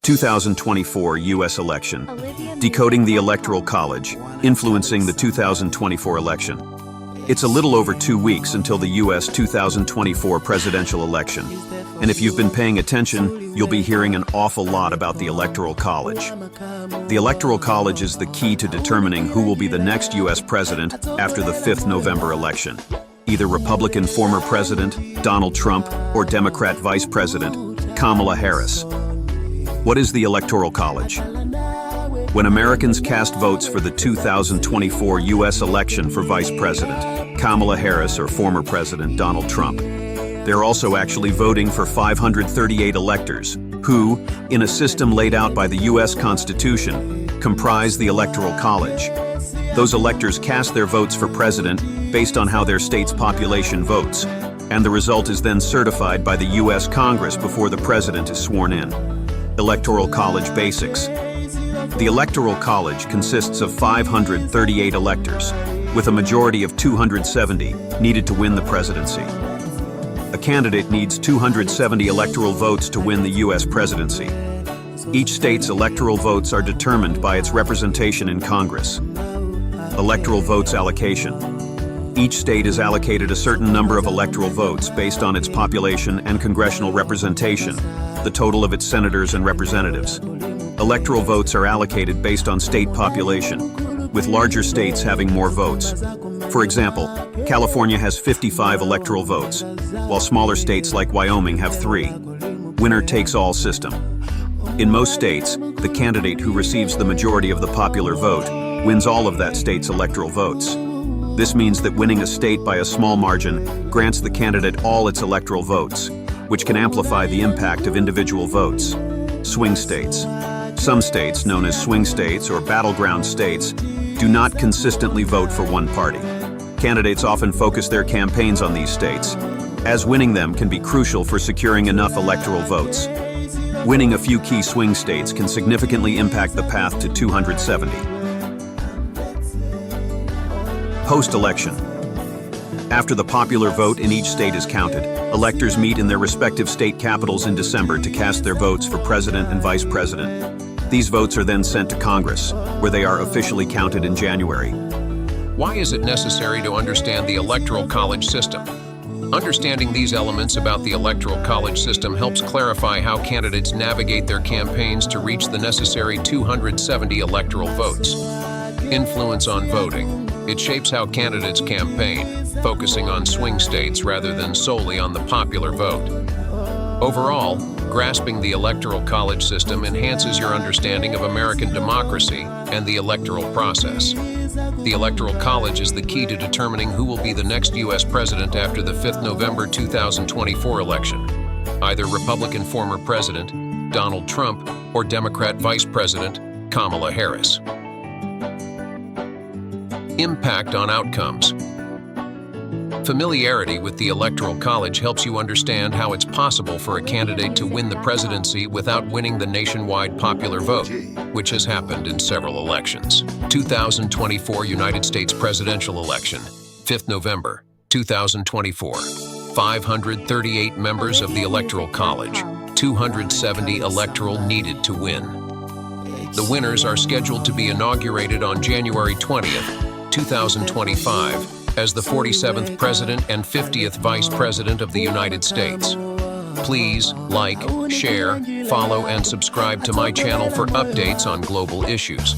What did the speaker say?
2024 U.S. election. Decoding the Electoral College, influencing the 2024 election. It's a little over 2 weeks until the U.S. 2024 presidential election. And if you've been paying attention, you'll be hearing an awful lot about the Electoral College. The Electoral College is the key to determining who will be the next U.S. president after the 5th November election. Either Republican former President Donald Trump or Democrat Vice President Kamala Harris. What is the Electoral College? When Americans cast votes for the 2024 U.S. election for Vice President Kamala Harris or former President Donald Trump, they're also actually voting for 538 electors who, in a system laid out by the U.S. Constitution, comprise the Electoral College. Those electors cast their votes for president based on how their state's population votes, and the result is then certified by the U.S. Congress before the president is sworn in. Electoral College Basics. The Electoral College consists of 538 electors, with a majority of 270 needed to win the presidency. A candidate needs 270 electoral votes to win the U.S. presidency. Each state's electoral votes are determined by its representation in Congress. Electoral votes allocation. Each state is allocated a certain number of electoral votes based on its population and congressional representation, the total of its senators and representatives. Electoral votes are allocated based on state population, with larger states having more votes. For example, California has 55 electoral votes, while smaller states like Wyoming have 3. Winner-takes-all system. In most states, the candidate who receives the majority of the popular vote wins all of that state's electoral votes. This means that winning a state by a small margin grants the candidate all its electoral votes, which can amplify the impact of individual votes. Swing states. Some states, known as swing states or battleground states, do not consistently vote for one party. Candidates often focus their campaigns on these states, as winning them can be crucial for securing enough electoral votes. Winning a few key swing states can significantly impact the path to 270. Post-election. After the popular vote in each state is counted, electors meet in their respective state capitals in December to cast their votes for president and vice president. These votes are then sent to Congress, where they are officially counted in January. Why is it necessary to understand the Electoral College system? Understanding these elements about the Electoral College system helps clarify how candidates navigate their campaigns to reach the necessary 270 electoral votes. Influence on voting. It shapes how candidates campaign, focusing on swing states rather than solely on the popular vote. Overall, grasping the Electoral College system enhances your understanding of American democracy and the electoral process. The Electoral College is the key to determining who will be the next U.S. president after the 5th November 2024 election, either Republican former President Donald Trump or Democrat Vice President Kamala Harris. Impact on outcomes. Familiarity with the Electoral College helps you understand how it's possible for a candidate to win the presidency without winning the nationwide popular vote, which has happened in several elections. 2024 United States presidential election, 5th November, 2024. 538 members of the Electoral College, 270 electoral needed to win. The winners are scheduled to be inaugurated on January 20th, 2025, as the 47th President and 50th Vice President of the United States. Please like, share, follow, and subscribe to my channel for updates on global issues.